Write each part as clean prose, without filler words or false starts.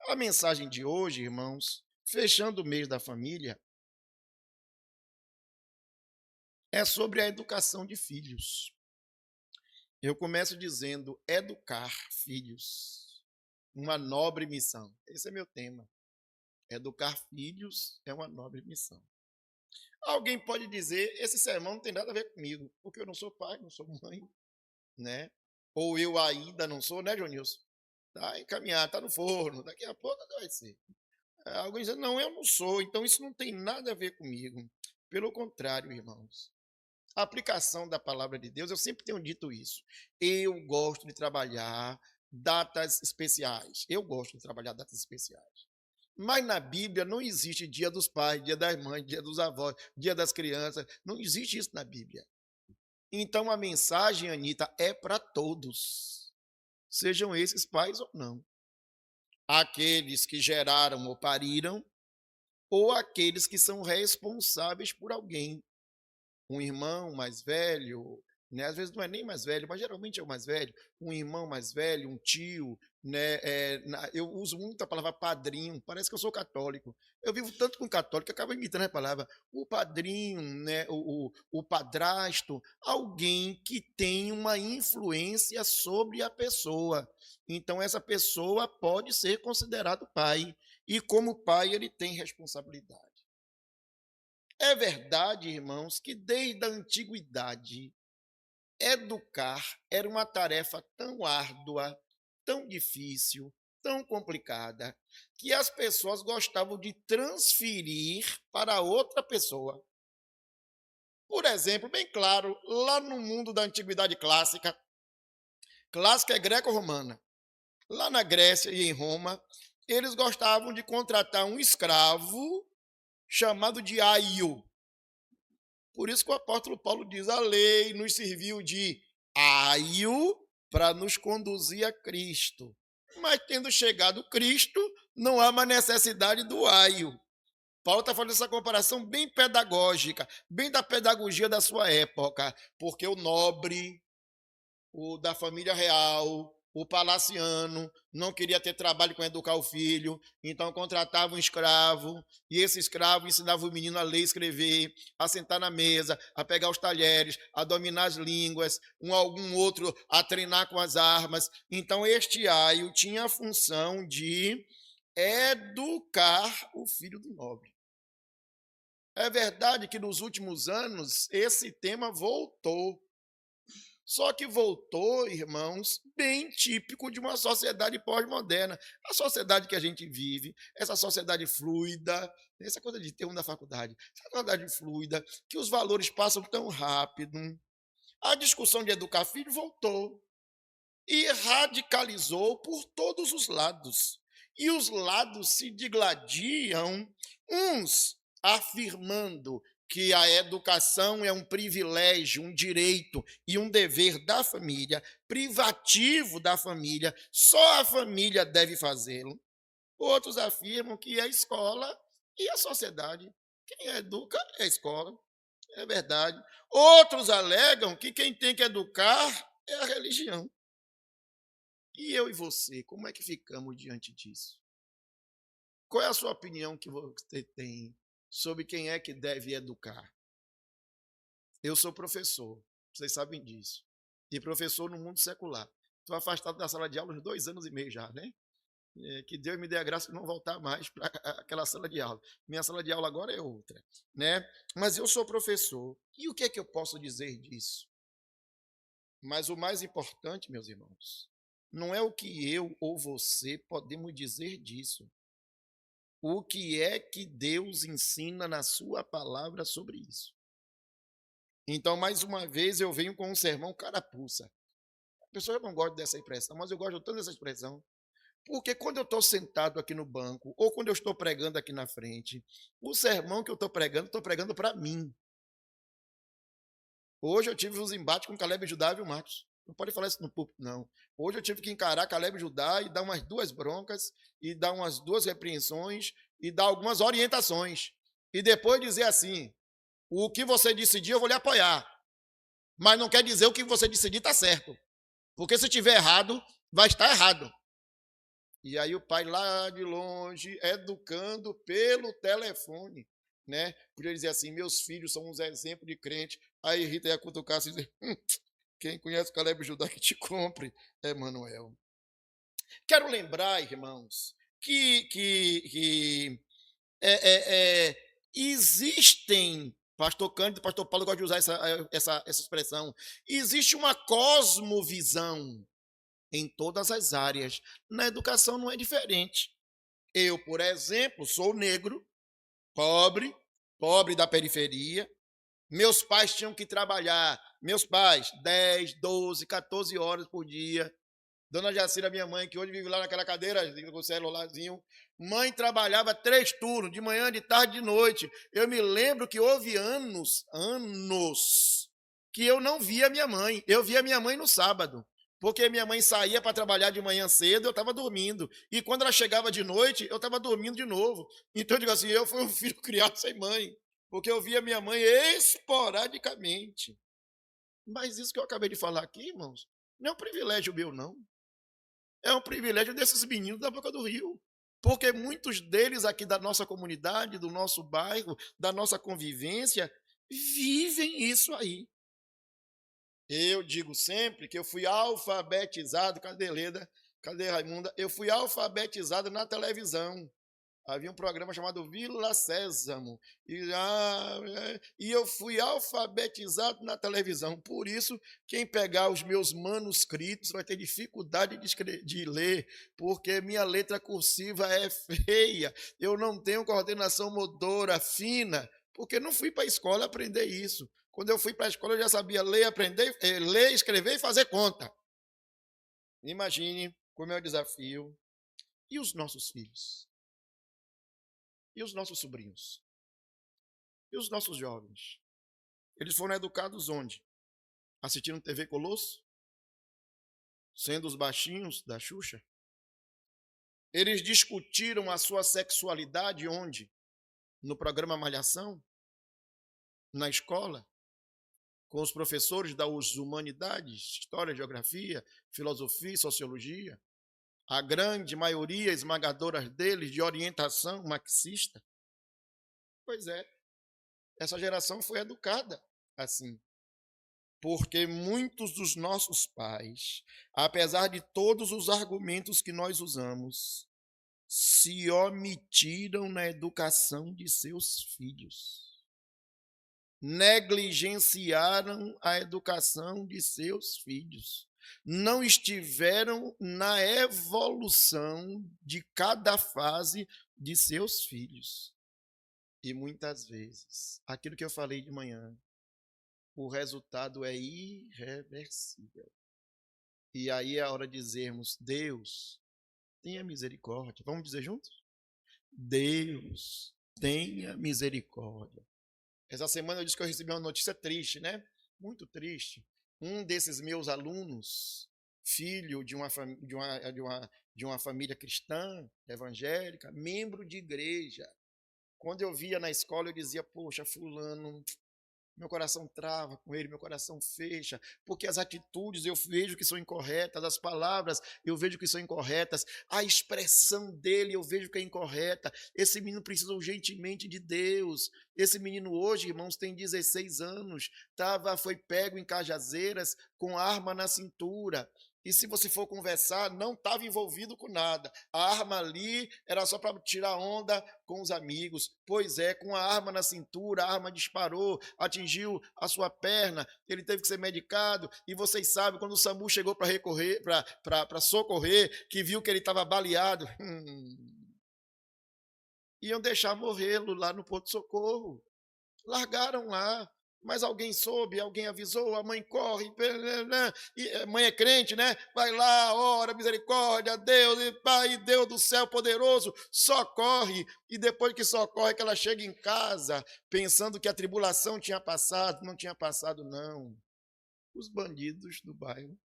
A mensagem de hoje, irmãos, fechando o mês da família, é sobre a educação de filhos. Eu começo dizendo educar filhos, uma nobre missão. Esse é meu tema. Educar filhos é uma nobre missão. Alguém pode dizer, esse sermão não tem nada a ver comigo, porque eu não sou pai, não sou mãe, né? Ou eu ainda não sou, né, Jonilson? Está encaminhado, está no forno, daqui a pouco vai ser. Alguém diz, não, eu não sou, então isso não tem nada a ver comigo. Pelo contrário, irmãos. A aplicação da palavra de Deus, eu sempre tenho dito isso. Eu gosto de trabalhar datas especiais. Eu gosto de trabalhar datas especiais. Mas na Bíblia não existe dia dos pais, dia das mães, dia dos avós, dia das crianças. Não existe isso na Bíblia. Então a mensagem, Anitta, é para todos. Sejam esses pais ou não. Aqueles que geraram ou pariram, ou aqueles que são responsáveis por alguém. Um irmão mais velho, né? Às vezes não é nem mais velho, mas geralmente é o mais velho, um irmão mais velho, um tio, né? Eu uso muito a palavra padrinho, parece que eu sou católico. Eu vivo tanto com católico que acabo imitando a palavra. O padrinho, né? O padrasto, alguém que tem uma influência sobre a pessoa. Então, essa pessoa pode ser considerado pai. E como pai, ele tem responsabilidade. É verdade, irmãos, que desde a antiguidade, educar era uma tarefa tão árdua, tão difícil, tão complicada, que as pessoas gostavam de transferir para outra pessoa. Por exemplo, bem claro, lá no mundo da antiguidade clássica, clássica é greco-romana, lá na Grécia e em Roma, eles gostavam de contratar um escravo chamado de aio. Por isso que o apóstolo Paulo diz: a lei nos serviu de aio para nos conduzir a Cristo. Mas tendo chegado Cristo, não há mais necessidade do aio. Paulo está fazendo essa comparação bem pedagógica, bem da pedagogia da sua época, porque o nobre, o da família real, o palaciano, não queria ter trabalho com educar o filho, então contratava um escravo, e esse escravo ensinava o menino a ler e escrever, a sentar na mesa, a pegar os talheres, a dominar as línguas, algum outro a treinar com as armas. Então este aio tinha a função de educar o filho do nobre. É verdade que nos últimos anos esse tema voltou. Só que voltou, irmãos, bem típico de uma sociedade pós-moderna. A sociedade que a gente vive, essa sociedade fluida, essa coisa de termo da faculdade, essa sociedade fluida, que os valores passam tão rápido. A discussão de educar filho voltou e radicalizou por todos os lados. E os lados se digladiam, uns afirmando que a educação é um privilégio, um direito e um dever da família, privativo da família, só a família deve fazê-lo. Outros afirmam que é a escola e a sociedade. Quem educa é a escola, é verdade. Outros alegam que quem tem que educar é a religião. E eu e você, como é que ficamos diante disso? Qual é a sua opinião que você tem sobre quem é que deve educar? Eu sou professor, vocês sabem disso. E professor no mundo secular. Estou afastado da sala de aula uns 2 anos e meio já, né? Que Deus me dê a graça de não voltar mais para aquela sala de aula. Minha sala de aula agora é outra, né? Mas eu sou professor. E o que é que eu posso dizer disso? Mas o mais importante, meus irmãos, não é o que eu ou você podemos dizer disso. O que é que Deus ensina na sua palavra sobre isso? Então, mais uma vez, eu venho com um sermão carapuça. A pessoa não gosta dessa expressão, mas eu gosto tanto dessa expressão. Porque quando eu estou sentado aqui no banco, ou quando eu estou pregando aqui na frente, o sermão que eu estou pregando para mim. Hoje eu tive uns embates com Caleb Judá e o Marcos. Não pode falar isso no púlpito, não. Hoje eu tive que encarar Caleb Judá e dar umas 2 broncas, e dar umas 2 repreensões, e dar algumas orientações. E depois dizer assim: o que você decidir, eu vou lhe apoiar. Mas não quer dizer o que você decidir está certo. Porque se estiver errado, vai estar errado. E aí o pai lá de longe, educando pelo telefone, né? Podia dizer assim, meus filhos são uns exemplos de crente. Aí Rita ia cutucar assim e dizer, quem conhece Caleb Judá que te compre é Manuel. Quero lembrar, irmãos, que existem, pastor Cândido, pastor Paulo gosta de usar essa expressão, existe uma cosmovisão em todas as áreas. Na educação não é diferente. Eu, por exemplo, sou negro, pobre, pobre da periferia. Meus pais tinham que trabalhar, meus pais, 10, 12, 14 horas por dia. Dona Jacira, minha mãe, que hoje vive lá naquela cadeira, com o celularzinho, mãe trabalhava 3 turnos, de manhã, de tarde, de noite. Eu me lembro que houve anos, que eu não via minha mãe. Eu via minha mãe no sábado, porque minha mãe saía para trabalhar de manhã cedo, eu estava dormindo. E quando ela chegava de noite, eu estava dormindo de novo. Então eu digo assim, eu fui um filho criado sem mãe, porque eu via minha mãe esporadicamente. Mas isso que eu acabei de falar aqui, irmãos, não é um privilégio meu, não. É um privilégio desses meninos da Boca do Rio. Porque muitos deles aqui da nossa comunidade, do nosso bairro, da nossa convivência, vivem isso aí. Eu digo sempre que eu fui alfabetizado, cadê Leda? Cadê Raimunda? Eu fui alfabetizado na televisão. Havia um programa chamado Vila Sésamo. E eu fui alfabetizado na televisão. Por isso, quem pegar os meus manuscritos vai ter dificuldade de ler, porque minha letra cursiva é feia. Eu não tenho coordenação motora fina, porque não fui para a escola aprender isso. Quando eu fui para a escola, eu já sabia ler, aprender, ler, escrever e fazer conta. Imagine como é o desafio. E os nossos filhos? E os nossos sobrinhos? E os nossos jovens? Eles foram educados onde? Assistindo TV Colosso? Sendo os baixinhos da Xuxa? Eles discutiram a sua sexualidade onde? No programa Malhação? Na escola? Com os professores das humanidades, história, geografia, filosofia e sociologia? A grande maioria esmagadora deles de orientação marxista? Pois é, essa geração foi educada assim. Porque muitos dos nossos pais, apesar de todos os argumentos que nós usamos, se omitiram na educação de seus filhos. Negligenciaram a educação de seus filhos. Não estiveram na evolução de cada fase de seus filhos. E muitas vezes, aquilo que eu falei de manhã, o resultado é irreversível. E aí é a hora de dizermos, Deus, tenha misericórdia. Vamos dizer juntos? Deus, tenha misericórdia. Essa semana eu disse que eu recebi uma notícia triste, né? Muito triste. Um desses meus alunos, filho de uma família cristã, evangélica, membro de igreja. Quando eu via na escola, eu dizia, poxa, fulano, meu coração trava com ele, meu coração fecha, porque as atitudes eu vejo que são incorretas, as palavras eu vejo que são incorretas, a expressão dele eu vejo que é incorreta. Esse menino precisa urgentemente de Deus. Esse menino hoje, irmãos, tem 16 anos, foi pego em Cajazeiras com arma na cintura. E se você for conversar, não estava envolvido com nada. A arma ali era só para tirar onda com os amigos. Pois é, com a arma na cintura, a arma disparou, atingiu a sua perna, ele teve que ser medicado. E vocês sabem, quando o SAMU chegou para socorrer, que viu que ele estava baleado, iam deixar morrê-lo lá no ponto-socorro. Largaram lá. Mas alguém soube, alguém avisou, a mãe corre, e a mãe é crente, né? Vai lá, ora, misericórdia, Deus, Pai, Deus do céu poderoso, socorre. E depois que socorre, que ela chega em casa, pensando que a tribulação tinha passado, não tinha passado, não. Os bandidos do bairro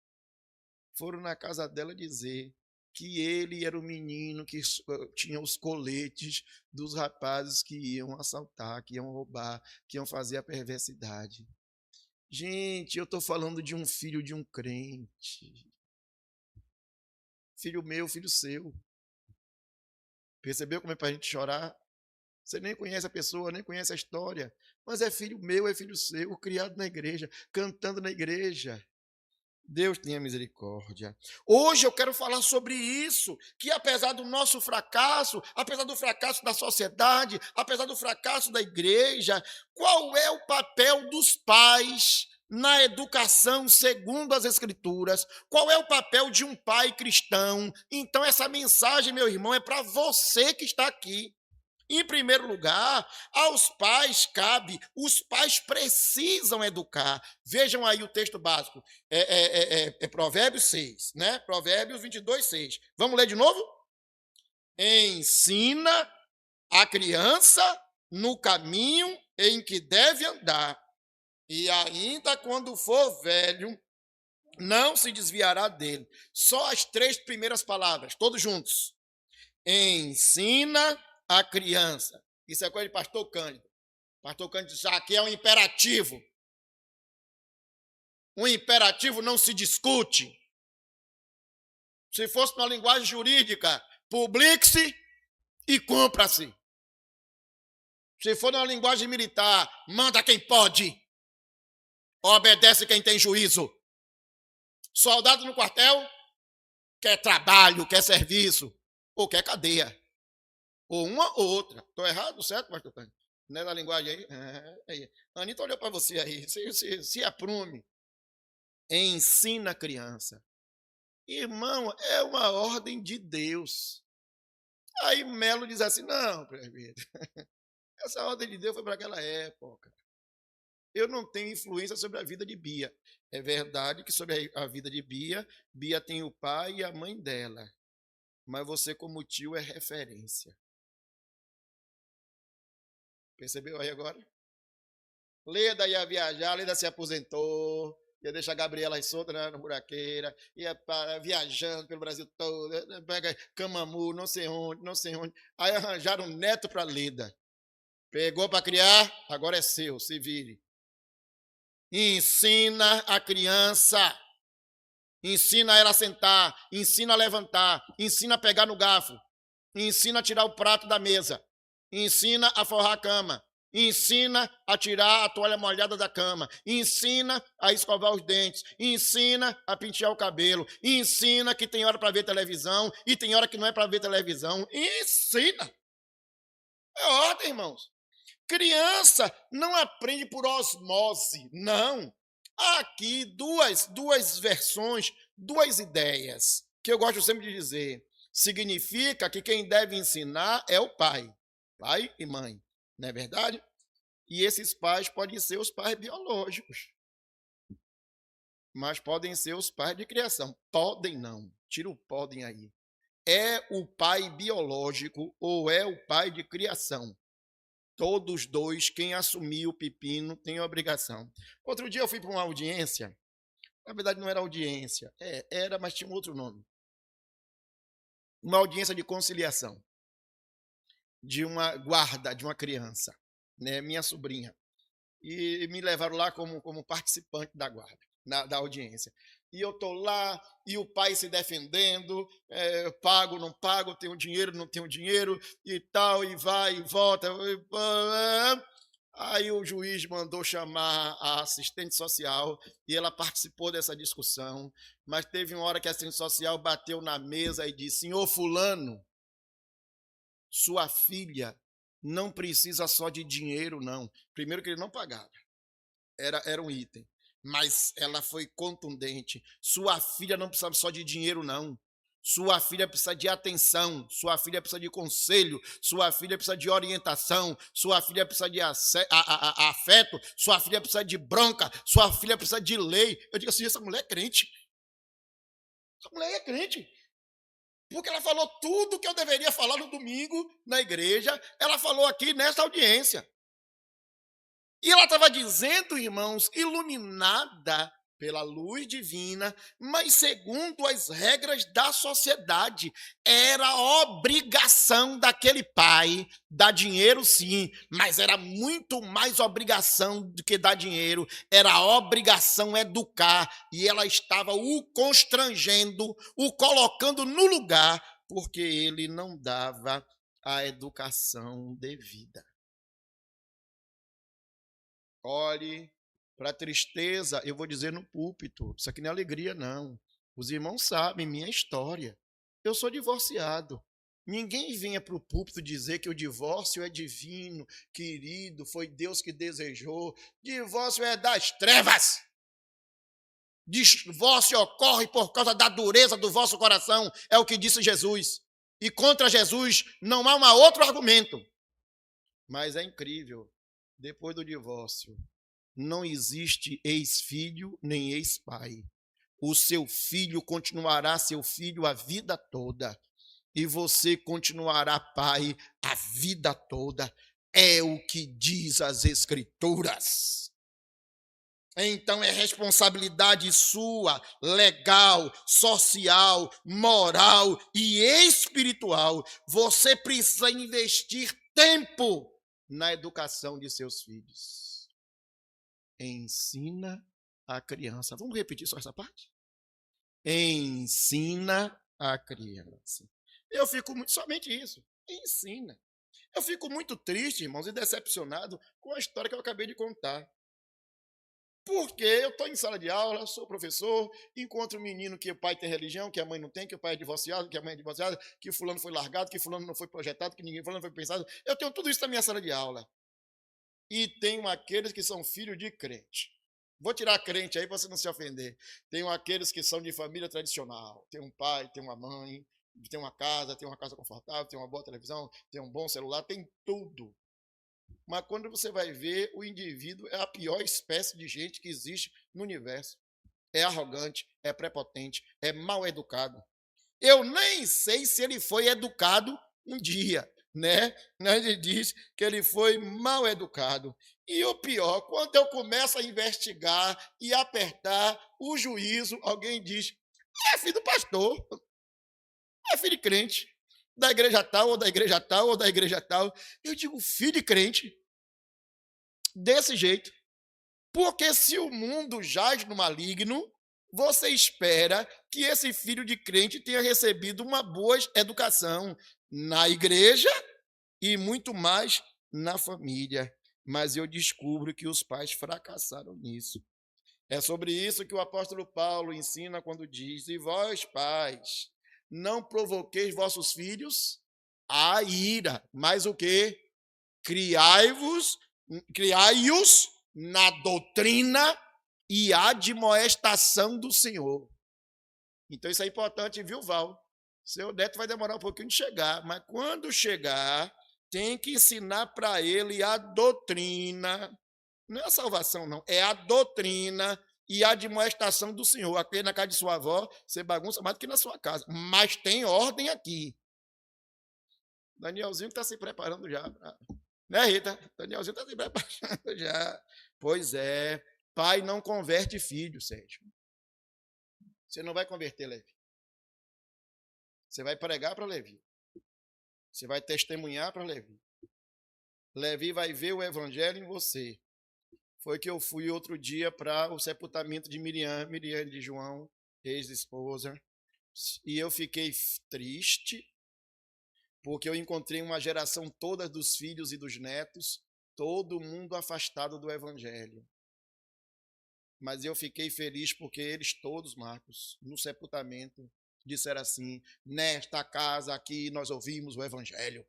foram na casa dela dizer que ele era o menino que tinha os coletes dos rapazes que iam assaltar, que iam roubar, que iam fazer a perversidade. Gente, eu estou falando de um filho de um crente. Filho meu, filho seu. Percebeu como é para a gente chorar? Você nem conhece a pessoa, nem conhece a história, mas é filho meu, é filho seu, criado na igreja, cantando na igreja. Deus tenha misericórdia. Hoje eu quero falar sobre isso, que apesar do nosso fracasso, apesar do fracasso da sociedade, apesar do fracasso da igreja, qual é o papel dos pais na educação segundo as Escrituras? Qual é o papel de um pai cristão? Então, essa mensagem, meu irmão, é para você que está aqui. Em primeiro lugar, aos pais cabe, os pais precisam educar. Vejam aí o texto básico, é Provérbios 6, né? Provérbios 22, 6. Vamos ler de novo? Ensina a criança no caminho em que deve andar, e ainda quando for velho, não se desviará dele. Só as 3 primeiras palavras, todos juntos. Ensina a criança. Isso é coisa de pastor Cândido. Pastor Cândido diz, aqui é um imperativo. Um imperativo não se discute. Se fosse na linguagem jurídica, publique-se e cumpra-se. Se for na linguagem militar, manda quem pode. Obedece quem tem juízo. Soldado no quartel quer trabalho, quer serviço, ou quer cadeia. Ou uma ou outra. Estou errado, certo, pastor Cândido? Não é da linguagem aí? Aí. Anitta olhou para você aí. Se aprume. Ensina a criança. Irmão, é uma ordem de Deus. Aí Melo diz assim, não, presbítero, essa ordem de Deus foi para aquela época. Eu não tenho influência sobre a vida de Bia. É verdade que sobre a vida de Bia, Bia tem o pai e a mãe dela. Mas você, como tio, é referência. Percebeu aí agora? Leda ia viajar, Leda se aposentou, ia deixar a Gabriela aí solta na buraqueira, ia viajando pelo Brasil todo, pega Camamu, não sei onde, não sei onde. Aí arranjaram um neto para Leda. Pegou para criar, agora é seu, se vire. Ensina a criança. Ensina ela a sentar, ensina a levantar, ensina a pegar no garfo, ensina a tirar o prato da mesa, ensina a forrar a cama, ensina a tirar a toalha molhada da cama, ensina a escovar os dentes, ensina a pentear o cabelo, ensina que tem hora para ver televisão e tem hora que não é para ver televisão. Ensina. É ordem, irmãos. Criança não aprende por osmose, não. Há aqui duas versões, 2 ideias, que eu gosto sempre de dizer. Significa que quem deve ensinar é o pai e mãe, não é verdade? E esses pais podem ser os pais biológicos, mas podem ser os pais de criação. Podem não, tira o podem aí. É o pai biológico ou é o pai de criação? Todos 2, quem assumir o pepino tem a obrigação. Outro dia eu fui para uma audiência, na verdade não era audiência, era, mas tinha um outro nome. Uma audiência de conciliação, de uma guarda de uma criança, né, minha sobrinha. E me levaram lá como participante da guarda, da audiência. E eu estou lá, e o pai se defendendo, pago, não pago, tenho dinheiro, não tenho dinheiro, e tal, e vai, e volta. Aí o juiz mandou chamar a assistente social, e ela participou dessa discussão, mas teve uma hora que a assistente social bateu na mesa e disse, senhor fulano, sua filha não precisa só de dinheiro, não. Primeiro que ele não pagava, era um item. Mas ela foi contundente. Sua filha não precisa só de dinheiro, não. Sua filha precisa de atenção, sua filha precisa de conselho, sua filha precisa de orientação, sua filha precisa de afeto, sua filha precisa de bronca, sua filha precisa de lei. Eu digo assim, essa mulher é crente. Essa mulher é crente. Porque ela falou tudo que eu deveria falar no domingo na igreja, ela falou aqui nessa audiência. E ela estava dizendo, irmãos, iluminada pela luz divina, mas segundo as regras da sociedade, era obrigação daquele pai dar dinheiro, sim, mas era muito mais obrigação do que dar dinheiro, era obrigação educar, e ela estava o constrangendo, o colocando no lugar, porque ele não dava a educação devida. Olhe, para tristeza, eu vou dizer no púlpito, isso aqui não é alegria, não. Os irmãos sabem minha história. Eu sou divorciado. Ninguém venha para o púlpito dizer que o divórcio é divino, querido, foi Deus que desejou. Divórcio é das trevas. Divórcio ocorre por causa da dureza do vosso coração, é o que disse Jesus. E contra Jesus não há um outro argumento. Mas é incrível, depois do divórcio, não existe ex-filho nem ex-pai. O seu filho continuará seu filho a vida toda. E você continuará pai a vida toda. É o que diz as Escrituras. Então é responsabilidade sua, legal, social, moral e espiritual. Você precisa investir tempo na educação de seus filhos. Ensina a criança. Vamos repetir só essa parte? Ensina a criança. Eu fico muito, somente isso. Ensina. Eu fico muito triste, irmãos, e decepcionado com a história que eu acabei de contar. Porque eu estou em sala de aula, sou professor, encontro um menino que o pai tem religião, que a mãe não tem, que o pai é divorciado, que a mãe é divorciada, que o fulano foi largado, que fulano não foi projetado, que ninguém fulano foi pensado. Eu tenho tudo isso na minha sala de aula. E tenho aqueles que são filhos de crente. Vou tirar crente aí para você não se ofender. Tenho aqueles que são de família tradicional. Tem um pai, tem uma mãe, tem uma casa confortável, tem uma boa televisão, tem um bom celular, tem tudo. Mas quando você vai ver, o indivíduo é a pior espécie de gente que existe no universo. É arrogante, é prepotente, é mal educado. Eu nem sei se ele foi educado um dia, né? Ele diz que ele foi mal educado. E o pior, quando eu começo a investigar e apertar o juízo, alguém diz, é filho do pastor, é filho de crente, da igreja tal, ou da igreja tal, ou da igreja tal. Eu digo, filho de crente, desse jeito. Porque se o mundo jaz no maligno, você espera que esse filho de crente tenha recebido uma boa educação na igreja e muito mais na família. Mas eu descubro que os pais fracassaram nisso. É sobre isso que o apóstolo Paulo ensina quando diz: e vós, pais, não provoqueis vossos filhos a ira, mas o quê? Criai-os na doutrina e admoestação do Senhor. Então isso é importante, viu, Val? Seu neto vai demorar um pouquinho de chegar, mas quando chegar, tem que ensinar para ele a doutrina. Não é a salvação, não. É a doutrina e a admoestação do Senhor. Aqui na casa de sua avó, você bagunça mais do que na sua casa. Mas tem ordem aqui. Danielzinho está se preparando já. Né, Rita? Danielzinho está se preparando já. Pois é. Pai não converte filho, Sérgio. Você não vai converter Levi. Você vai pregar para Levi. Você vai testemunhar para Levi. Levi vai ver o evangelho em você. Foi que eu fui outro dia para o sepultamento de Miriam de João, ex-esposa. E eu fiquei triste, porque eu encontrei uma geração toda dos filhos e dos netos, todo mundo afastado do evangelho. Mas eu fiquei feliz porque eles todos, Marcos, no sepultamento, disseram assim: nesta casa aqui nós ouvimos o evangelho.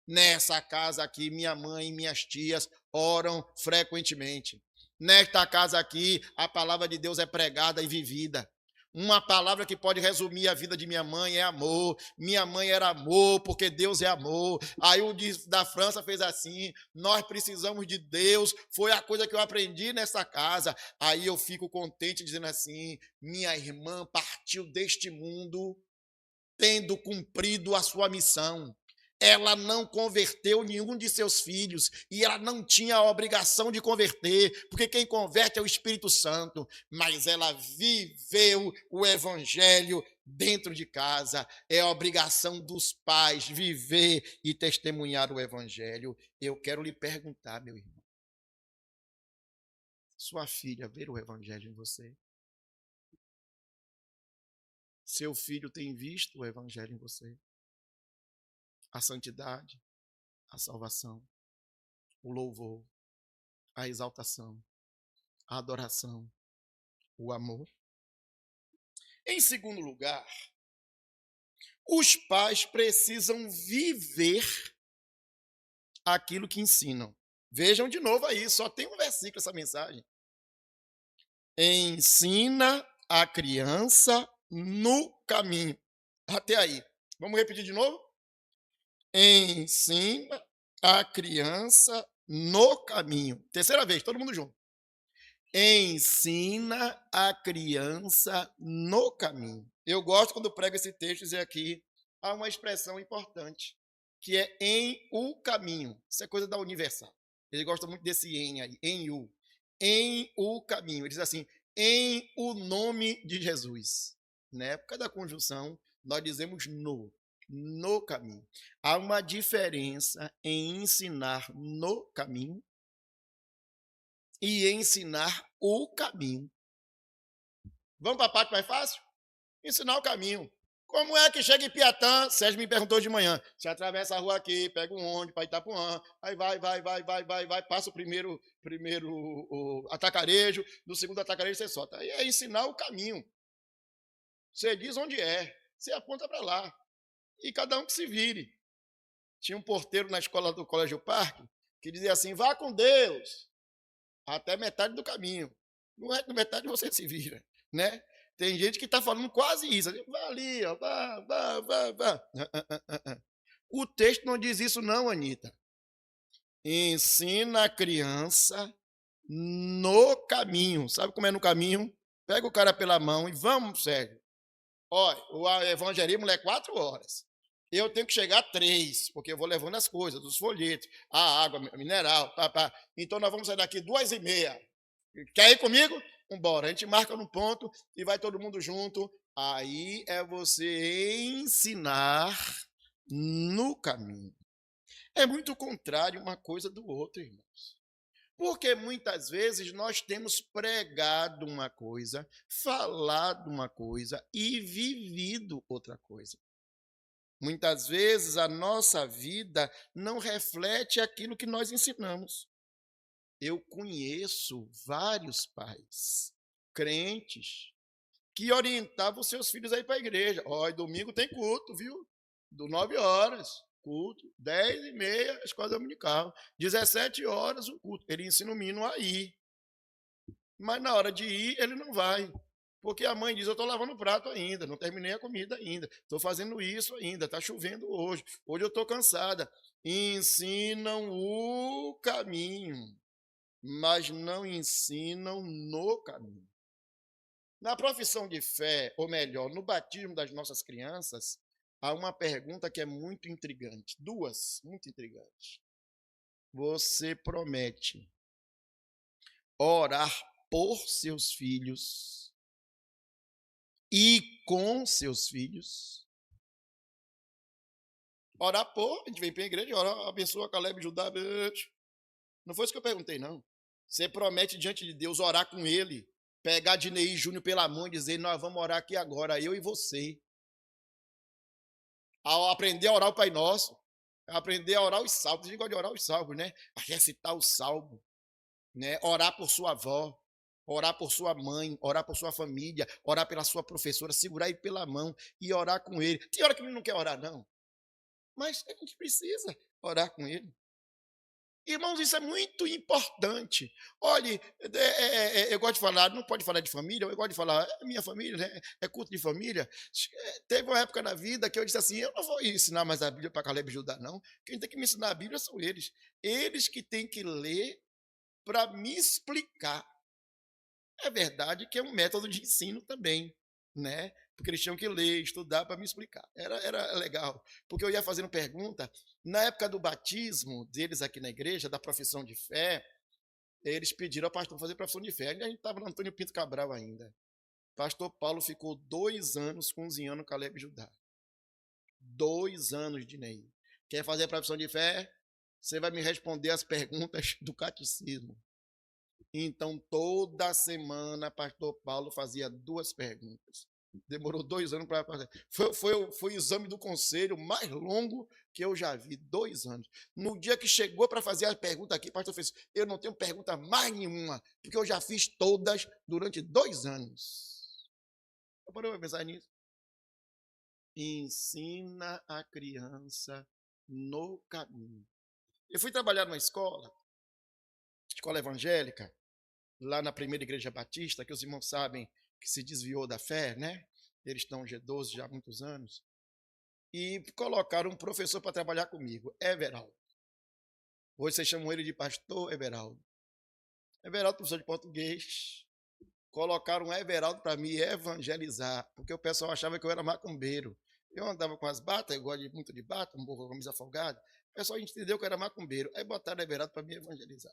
Nessa casa aqui, minha mãe e minhas tias oram frequentemente. Nesta casa aqui, a palavra de Deus é pregada e vivida. Uma palavra que pode resumir a vida de minha mãe é amor. Minha mãe era amor, porque Deus é amor. Aí o da França fez assim: nós precisamos de Deus. Foi a coisa que eu aprendi nessa casa. Aí eu fico contente dizendo assim: minha irmã partiu deste mundo tendo cumprido a sua missão. Ela não converteu nenhum de seus filhos e ela não tinha a obrigação de converter, porque quem converte é o Espírito Santo, mas ela viveu o evangelho dentro de casa. É a obrigação dos pais viver e testemunhar o evangelho. Eu quero lhe perguntar, meu irmão, sua filha vê o evangelho em você? Seu filho tem visto o evangelho em você? a santidade, a salvação, o louvor, a exaltação, a adoração, o amor. Em segundo lugar, os pais precisam viver aquilo que ensinam. Vejam de novo aí, só tem um versículo essa mensagem. Ensina a criança no caminho. Até aí. Vamos repetir de novo? Ensina a criança no caminho. Terceira vez, todo mundo junto. Ensina a criança no caminho. Eu gosto quando prego esse texto dizer aqui, há uma expressão importante, que é em o caminho. Isso é coisa da Universal. Ele gosta muito desse em aí, em o caminho. Ele diz assim, em o nome de Jesus. Na época da conjunção, nós dizemos no caminho. Há uma diferença em ensinar no caminho e ensinar o caminho. Vamos para a parte mais fácil? Ensinar o caminho. Como é que chega em Piatã? Sérgio me perguntou de manhã. Você atravessa a rua aqui, pega um ônibus para Itapuã, aí vai, passa o primeiro atacarejo, no segundo atacarejo você solta. Aí é ensinar o caminho. Você diz onde é, você aponta para lá. E cada um que se vire. Tinha um porteiro na escola do Colégio Parque que dizia assim, vá com Deus, até metade do caminho. Não é que metade você se vira, né? Tem gente que está falando quase isso. Vá ali, ó, vá. O texto não diz isso não, Anitta. Ensina a criança no caminho. Sabe como é no caminho? Pega o cara pela mão e vamos, Sérgio. Olha, o evangelismo é 4 horas. Eu tenho que chegar 3, porque eu vou levando as coisas, os folhetos, a água mineral, Então nós vamos sair daqui 2h30. Quer ir comigo? Vambora. A gente marca no ponto e vai todo mundo junto. Aí é você ensinar no caminho. É muito contrário uma coisa do outro, irmãos. Porque muitas vezes nós temos pregado uma coisa, falado uma coisa e vivido outra coisa. Muitas vezes a nossa vida não reflete aquilo que nós ensinamos. Eu conheço vários pais, crentes, que orientavam seus filhos a ir para a igreja. Ó, domingo tem culto, viu? Do 9 horas, culto. 10h30, a escola dominical. 17 horas, o culto. Ele ensina o menino a ir. Mas na hora de ir, ele não vai. Porque a mãe diz, eu estou lavando o prato ainda, não terminei a comida ainda, estou fazendo isso ainda, está chovendo hoje eu estou cansada. Ensinam o caminho, mas não ensinam no caminho. Na profissão de fé, ou melhor, no batismo das nossas crianças, há uma pergunta que é muito intrigante, 2 muito intrigantes. Você promete orar por seus filhos e com seus filhos? Orar por, a gente vem para a igreja, ora, abençoa Caleb, Judá, não foi isso que eu perguntei, não. Você promete diante de Deus orar com ele, pegar Dinei Júnior pela mão e dizer, nós vamos orar aqui agora, eu e você. Ao aprender a orar o Pai Nosso, aprender a orar os salmos, a gente gosta de orar os salmos, né? A recitar o salmo, né? Orar por sua avó, orar por sua mãe, orar por sua família, orar pela sua professora, segurar ele pela mão e orar com ele. Tem hora que ele não quer orar, não. Mas a gente precisa orar com ele. Irmãos, isso é muito importante. Olhe, eu gosto de falar, não pode falar de família, eu gosto de falar, é minha família, né? É culto de família. Teve uma época na vida que eu disse assim, eu não vou ensinar mais a Bíblia para Caleb e Judá, não. Quem tem que me ensinar a Bíblia são eles. Eles que têm que ler para me explicar. É verdade que é um método de ensino também, né? Porque eles tinham que ler, estudar para me explicar. Era legal, porque eu ia fazendo pergunta. Na época do batismo deles aqui na igreja, da profissão de fé, eles pediram ao pastor fazer profissão de fé. A gente estava no Antônio Pinto Cabral ainda. Pastor Paulo ficou 2 anos cozinhando Caleb e Judá. 2 anos de Ney. Quer fazer a profissão de fé? Você vai me responder as perguntas do catecismo. Então, toda semana, pastor Paulo fazia 2 perguntas. Demorou 2 anos para fazer. Foi o exame do conselho mais longo que eu já vi, 2 anos. No dia que chegou para fazer a pergunta aqui, o pastor fez, eu não tenho pergunta mais nenhuma, porque eu já fiz todas durante 2 anos. Eu parei para pensar nisso. Ensina a criança no caminho. Eu fui trabalhar numa escola evangélica, lá na primeira igreja batista, que os irmãos sabem que se desviou da fé, né? Eles estão G12 já há muitos anos. E colocaram um professor para trabalhar comigo, Everaldo. Hoje vocês chamam ele de pastor Everaldo. Everaldo, professor de português. Colocaram Everaldo para me evangelizar, porque o pessoal achava que eu era macumbeiro. Eu andava com as batas, eu gosto muito de bata, um pouco com camisa folgada. O pessoal entendeu que eu era macumbeiro. Aí botaram Everaldo para me evangelizar.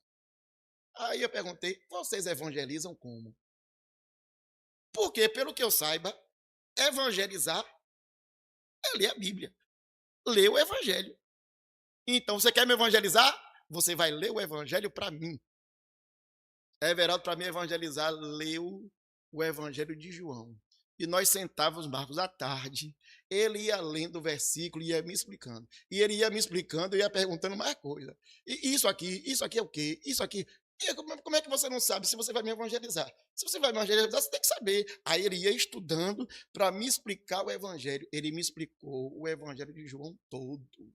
Aí eu perguntei, vocês evangelizam como? Porque, pelo que eu saiba, evangelizar é ler a Bíblia, ler o Evangelho. Então, você quer me evangelizar? Você vai ler o Evangelho para mim. Everaldo, para me evangelizar, leu o Evangelho de João. E nós sentávamos, Marcos, à tarde. Ele ia lendo o versículo, ia me explicando. E ele ia me explicando, eu ia perguntando mais coisa. E isso aqui é o quê? Isso aqui. E como é que você não sabe se você vai me evangelizar? Se você vai me evangelizar, você tem que saber. Aí ele ia estudando para me explicar o Evangelho. Ele me explicou o Evangelho de João todo.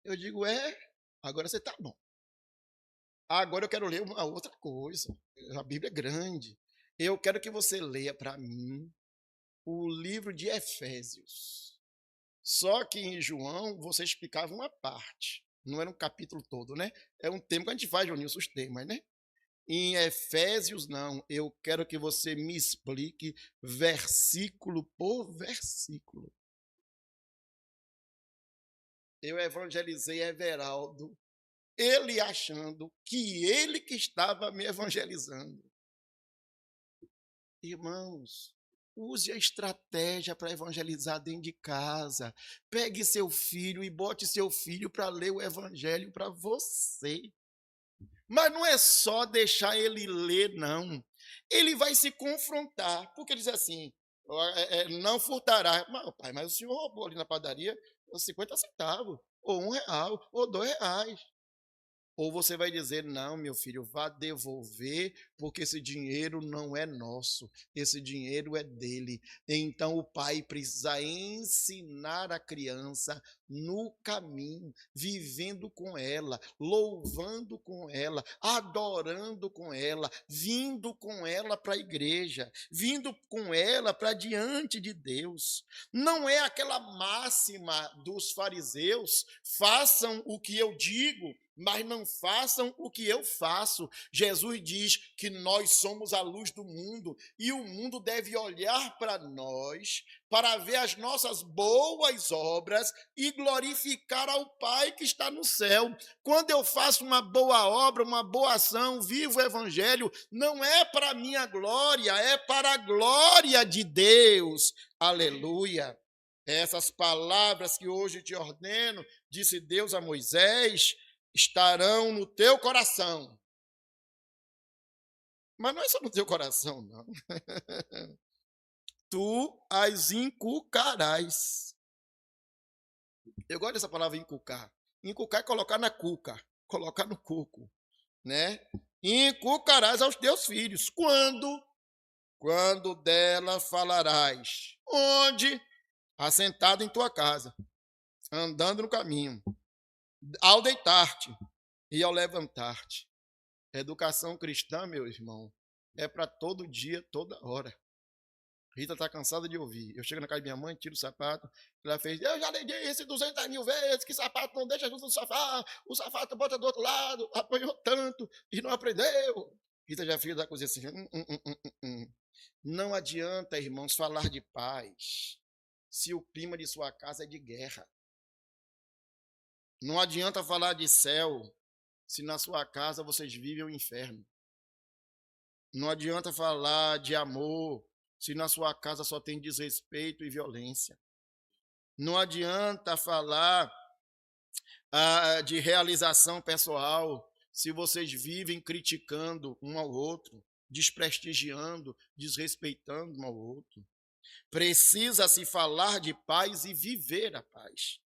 Eu digo, agora você está bom. Agora eu quero ler uma outra coisa. A Bíblia é grande. Eu quero que você leia para mim o livro de Efésios. Só que em João você explicava uma parte. Não era um capítulo todo, né? É um tema que a gente faz, Johnilson, os temas, né? Em Efésios, não. Eu quero que você me explique versículo por versículo. Eu evangelizei Everaldo, ele achando que ele que estava me evangelizando. Irmãos, use a estratégia para evangelizar dentro de casa. Pegue seu filho e bote seu filho para ler o evangelho para você. Mas não é só deixar ele ler, não. Ele vai se confrontar, porque ele diz assim, não furtará. Mas o senhor roubou ali na padaria 50 centavos, ou R$1, ou R$2. Ou você vai dizer, não, meu filho, vá devolver, porque esse dinheiro não é nosso, esse dinheiro é dele. Então o pai precisa ensinar a criança no caminho, vivendo com ela, louvando com ela, adorando com ela, vindo com ela para a igreja, vindo com ela para diante de Deus. Não é aquela máxima dos fariseus, façam o que eu digo, mas não façam o que eu faço. Jesus diz que nós somos a luz do mundo e o mundo deve olhar para nós para ver as nossas boas obras e glorificar ao Pai que está no céu. Quando eu faço uma boa obra, uma boa ação, vivo o Evangelho, não é para a minha glória, é para a glória de Deus. Aleluia. Essas palavras que hoje te ordeno, disse Deus a Moisés, estarão no teu coração. Mas não é só no teu coração, não. Tu as inculcarás. Eu gosto dessa palavra inculcar. Inculcar é colocar na cuca, colocar no cuco, né? Inculcarás aos teus filhos. Quando? Quando dela falarás. Onde? Assentado em tua casa, andando no caminho, ao deitar-te e ao levantar-te. Educação cristã, meu irmão, é para todo dia, toda hora. Rita está cansada de ouvir. Eu chego na casa da minha mãe, tiro o sapato. Ela fez, eu já lhe disse 200 mil vezes que sapato não deixa junto do sofá. O sapato bota do outro lado. Apanhou tanto e não aprendeu. Rita já fica da cozinha assim. Não adianta, irmãos, falar de paz se o clima de sua casa é de guerra. Não adianta falar de céu se na sua casa vocês vivem o inferno. Não adianta falar de amor se na sua casa só tem desrespeito e violência. Não adianta falar de realização pessoal se vocês vivem criticando um ao outro, desprestigiando, desrespeitando um ao outro. Precisa-se falar de paz e viver a paz.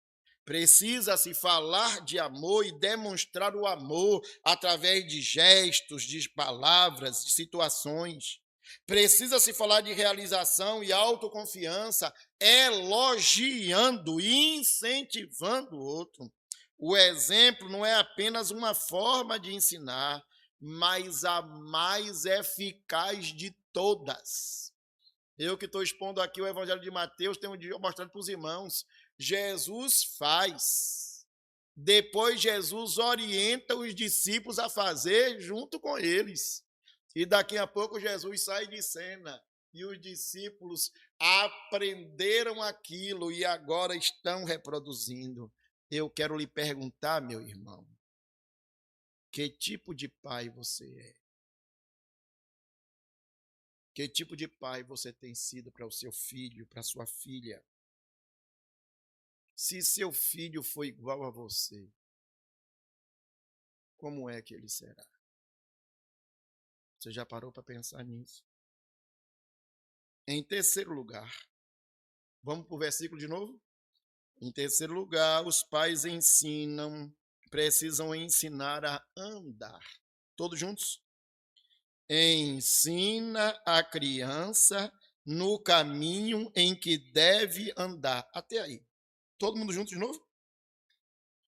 Precisa-se falar de amor e demonstrar o amor através de gestos, de palavras, de situações. Precisa-se falar de realização e autoconfiança, elogiando e incentivando o outro. O exemplo não é apenas uma forma de ensinar, mas a mais eficaz de todas. Eu que estou expondo aqui o Evangelho de Mateus, tenho mostrado para os irmãos. Jesus faz. Depois Jesus orienta os discípulos a fazer junto com eles. E daqui a pouco Jesus sai de cena. E os discípulos aprenderam aquilo e agora estão reproduzindo. Eu quero lhe perguntar, meu irmão, que tipo de pai você é? Que tipo de pai você tem sido para o seu filho, para a sua filha? Se seu filho for igual a você, como é que ele será? Você já parou para pensar nisso? Em terceiro lugar, vamos para o versículo de novo? Em terceiro lugar, os pais precisam ensinar a andar. Todos juntos? Ensina a criança no caminho em que deve andar. Até aí. Todo mundo junto de novo?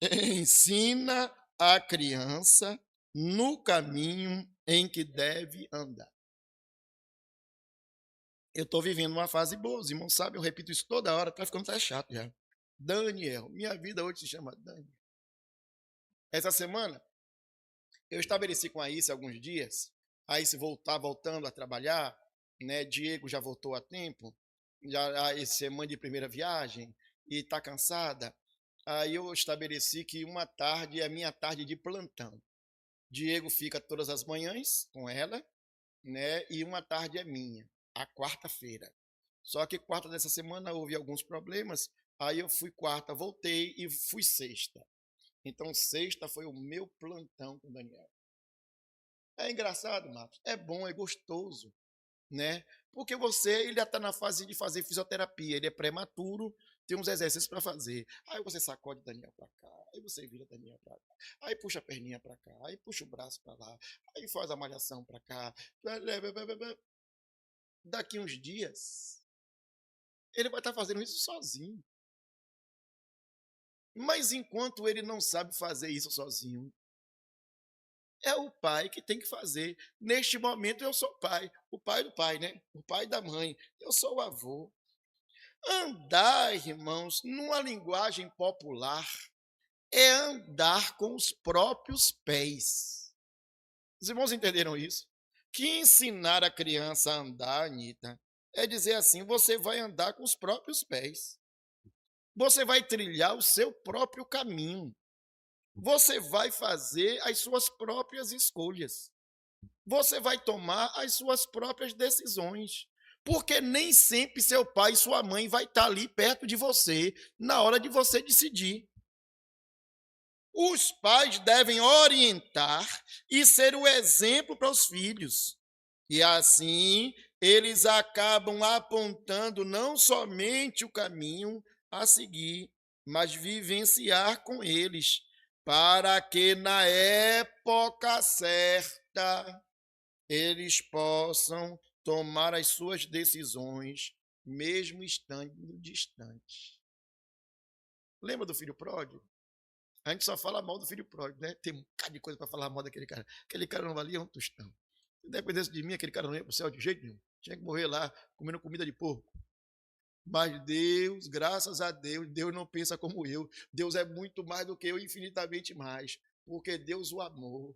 Ensina a criança no caminho em que deve andar. Eu estou vivendo uma fase boa, os irmãos sabem, eu repito isso toda hora, está ficando até chato já. Daniel, minha vida hoje se chama Daniel. Essa semana, eu estabeleci com a Aísse alguns dias, a Aísse voltando a trabalhar, né? Diego já voltou a tempo, já é mãe de primeira viagem e está cansada. Aí eu estabeleci que uma tarde é a minha tarde de plantão. Diego fica todas as manhãs com ela, né? E uma tarde é minha, a quarta-feira. Só que quarta dessa semana houve alguns problemas, aí eu fui quarta, voltei e fui sexta. Então sexta foi o meu plantão com o Daniel. É engraçado, Marcos, é bom, é gostoso, né? Porque ele já está na fase de fazer fisioterapia, ele é prematuro, tem uns exercícios para fazer. Aí você sacode Daniel para cá, aí você vira Daniel para cá, aí puxa a perninha para cá, aí puxa o braço para lá, aí faz a malhação para cá. Daqui uns dias, ele vai estar fazendo isso sozinho. Mas enquanto ele não sabe fazer isso sozinho, é o pai que tem que fazer. Neste momento eu sou pai, o pai do pai, né? O pai da mãe. Eu sou o avô. Andar, irmãos, numa linguagem popular, é andar com os próprios pés. Os irmãos entenderam isso? Que ensinar a criança a andar, Anitta, é dizer assim, você vai andar com os próprios pés. Você vai trilhar o seu próprio caminho. Você vai fazer as suas próprias escolhas. Você vai tomar as suas próprias decisões. Porque nem sempre seu pai e sua mãe vai estar ali perto de você na hora de você decidir. Os pais devem orientar e ser o exemplo para os filhos. E assim, eles acabam apontando não somente o caminho a seguir, mas vivenciar com eles, para que na época certa eles possam tomar as suas decisões, mesmo estando distantes. Lembra do filho pródigo? A gente só fala mal do filho pródigo, né? Tem um bocado de coisa para falar mal daquele cara. Aquele cara não valia um tostão. Se dependesse de mim, aquele cara não ia para o céu de jeito nenhum. Tinha que morrer lá, comendo comida de porco. Mas Deus, graças a Deus, Deus não pensa como eu. Deus é muito mais do que eu, infinitamente mais. Porque Deus o amou.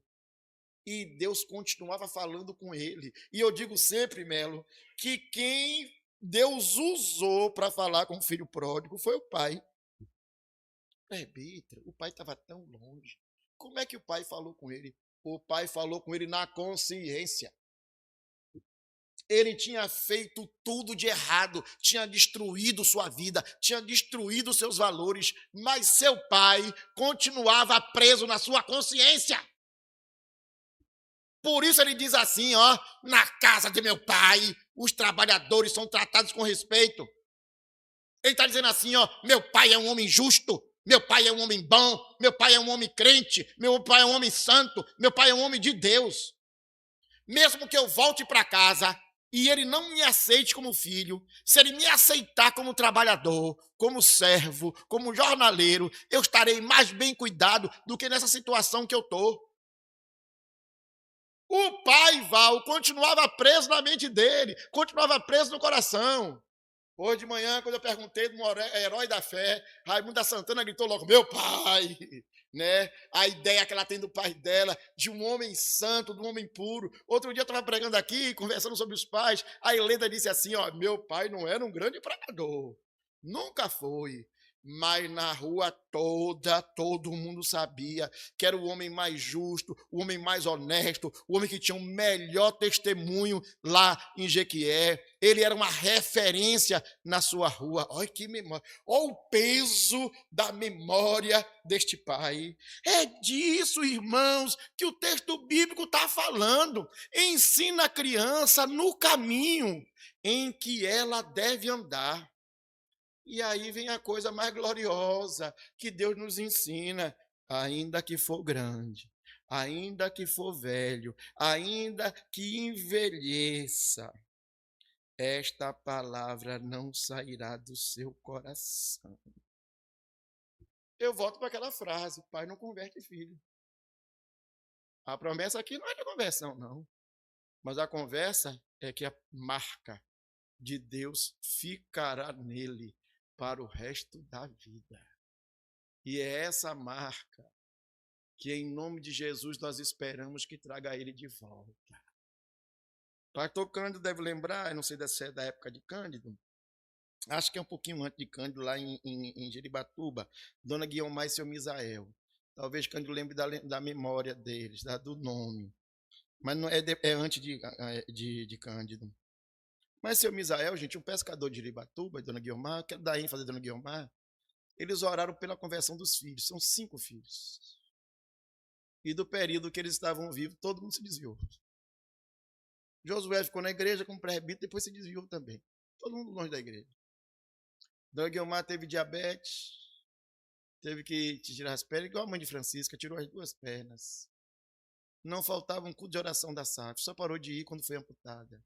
E Deus continuava falando com ele. E eu digo sempre, Melo, que quem Deus usou para falar com o filho pródigo foi o pai. Presbítero, o pai estava tão longe. Como é que o pai falou com ele? O pai falou com ele na consciência. Ele tinha feito tudo de errado, tinha destruído sua vida, tinha destruído seus valores, mas seu pai continuava preso na sua consciência. Por isso ele diz assim, ó, na casa de meu pai, os trabalhadores são tratados com respeito. Ele está dizendo assim, ó, meu pai é um homem justo, meu pai é um homem bom, meu pai é um homem crente, meu pai é um homem santo, meu pai é um homem de Deus. Mesmo que eu volte para casa e ele não me aceite como filho, se ele me aceitar como trabalhador, como servo, como jornaleiro, eu estarei mais bem cuidado do que nessa situação que eu estou. O pai Val continuava preso na mente dele, continuava preso no coração. Hoje de manhã, quando eu perguntei de um herói da fé, Raimundo da Santana gritou logo, meu pai, né? A ideia que ela tem do pai dela, de um homem santo, de um homem puro. Outro dia eu estava pregando aqui, conversando sobre os pais, a Helena disse assim, ó, meu pai não era um grande pregador, nunca foi. Mas na rua toda, todo mundo sabia que era o homem mais justo, o homem mais honesto, o homem que tinha o melhor testemunho lá em Jequié. Ele era uma referência na sua rua. Olha que memória, olha o peso da memória deste pai. É disso, irmãos, que o texto bíblico está falando. Ensina a criança no caminho em que ela deve andar. E aí vem a coisa mais gloriosa que Deus nos ensina, ainda que for grande, ainda que for velho, ainda que envelheça, esta palavra não sairá do seu coração. Eu volto para aquela frase, pai não converte filho. A promessa aqui não é de conversão, não. Mas a conversa é que a marca de Deus ficará nele para o resto da vida. E é essa marca que, em nome de Jesus, nós esperamos que traga ele de volta. Pastor Cândido deve lembrar, não sei se é da época de Cândido, acho que é um pouquinho antes de Cândido, lá em Jeribatuba, Dona Guiomar e seu Misael. Talvez Cândido lembre da memória deles, do nome. Mas não é antes de Cândido. Mas seu Misael, gente, um pescador de Jeribatuba, Dona Guiomar, quero dar ênfase a Dona Guiomar, eles oraram pela conversão dos filhos, são 5 filhos. E do período que eles estavam vivos, todo mundo se desviou. Josué ficou na igreja como presbítero, depois se desviou também. Todo mundo longe da igreja. Dona Guiomar teve diabetes, teve que tirar as pernas, igual a mãe de Francisca, tirou as 2 pernas. Não faltava um culto de oração da SAF, só parou de ir quando foi amputada.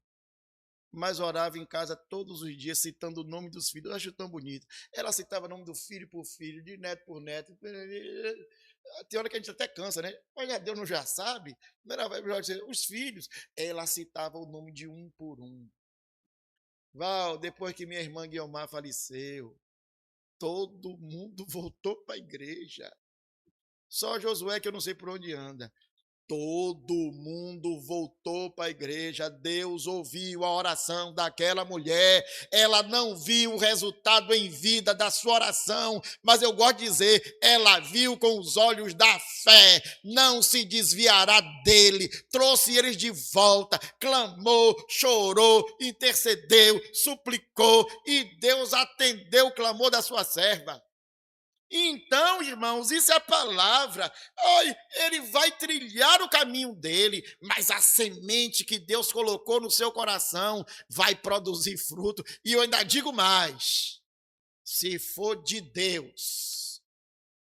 Mas orava em casa todos os dias, citando o nome dos filhos. Eu acho tão bonito. Ela citava o nome do filho por filho, de neto por neto. Tem hora que a gente até cansa, né? Mas Deus não já sabe? Não era dizer, os filhos. Ela citava o nome de um por um. Val, depois que minha irmã Guiomar faleceu, todo mundo voltou para a igreja. Só Josué que eu não sei por onde anda. Todo mundo voltou para a igreja. Deus ouviu a oração daquela mulher. Ela não viu o resultado em vida da sua oração, mas eu gosto de dizer, ela viu com os olhos da fé. Não se desviará dele. Trouxe eles de volta, clamou, chorou, intercedeu, suplicou e Deus atendeu o clamor da sua serva. Então, irmãos, isso é a palavra. Ele vai trilhar o caminho dele, mas a semente que Deus colocou no seu coração vai produzir fruto. E eu ainda digo mais, se for de Deus,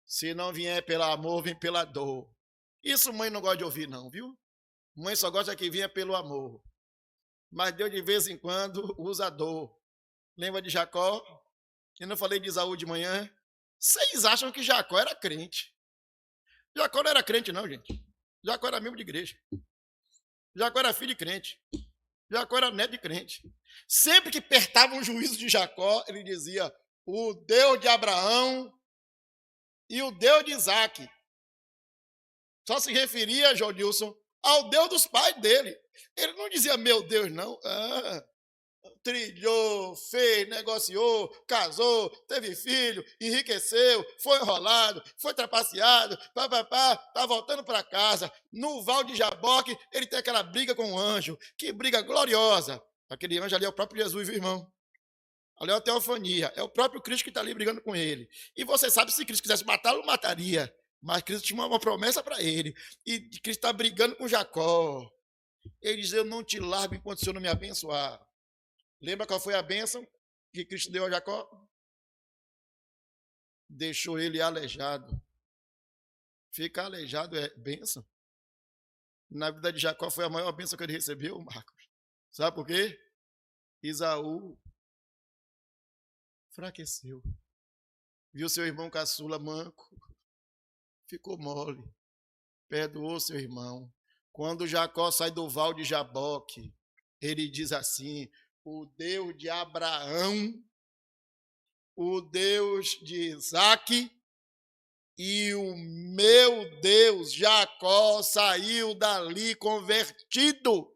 se não vier pelo amor, vem pela dor. Isso mãe não gosta de ouvir não, viu? Mãe só gosta que venha pelo amor. Mas Deus de vez em quando usa a dor. Lembra de Jacó? Eu não falei de Esaú de manhã? Vocês acham que Jacó era crente? Jacó não era crente, não, gente. Jacó era membro de igreja. Jacó era filho de crente. Jacó era neto de crente. Sempre que apertava um juízo de Jacó, ele dizia, o Deus de Abraão e o Deus de Isaac. Só se referia, Jodilson, ao Deus dos pais dele. Ele não dizia, meu Deus, não. Trilhou, fez, negociou, casou, teve filho, enriqueceu, foi enrolado, foi trapaceado, tá voltando para casa. No Val de Jaboque, ele tem aquela briga com o anjo, que briga gloriosa. Aquele anjo ali é o próprio Jesus, viu, irmão? Ali é a teofania, é o próprio Cristo que está ali brigando com ele. E você sabe, se Cristo quisesse matá-lo, mataria. Mas Cristo tinha uma promessa para ele. E Cristo está brigando com Jacó. Ele diz, eu não te largo enquanto o Senhor não me abençoar. Lembra qual foi a bênção que Cristo deu a Jacó? Deixou ele aleijado. Ficar aleijado é bênção. Na vida de Jacó foi a maior bênção que ele recebeu, Marcos. Sabe por quê? Esaú enfraqueceu. Viu seu irmão caçula manco, ficou mole. Perdoou seu irmão. Quando Jacó sai do val de Jaboque, ele diz assim, o Deus de Abraão, o Deus de Isaque e o meu Deus, Jacó, saiu dali convertido.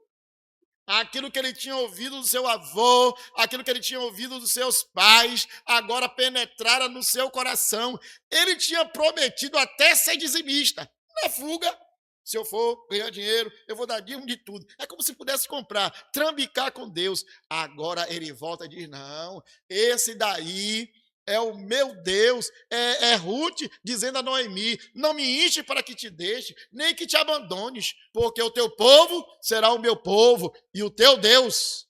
Aquilo que ele tinha ouvido do seu avô, aquilo que ele tinha ouvido dos seus pais, agora penetrara no seu coração. Ele tinha prometido até ser dizimista. Na fuga, se eu for ganhar dinheiro, eu vou dar dízimo de tudo. É como se pudesse comprar, trambicar com Deus. Agora ele volta e diz, não, esse daí é o meu Deus, é Ruth dizendo a Noemi, não me enche para que te deixe, nem que te abandones, porque o teu povo será o meu povo, e o teu Deus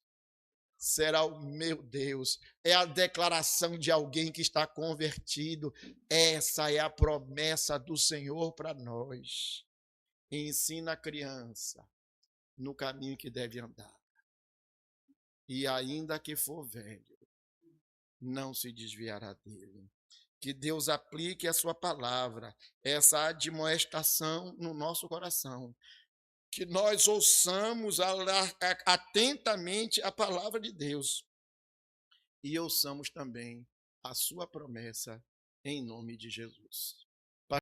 será o meu Deus. É a declaração de alguém que está convertido. Essa é a promessa do Senhor para nós. Ensina a criança no caminho que deve andar. E ainda que for velho, não se desviará dele. Que Deus aplique a sua palavra, essa admoestação no nosso coração. Que nós ouçamos atentamente a palavra de Deus. E ouçamos também a sua promessa em nome de Jesus.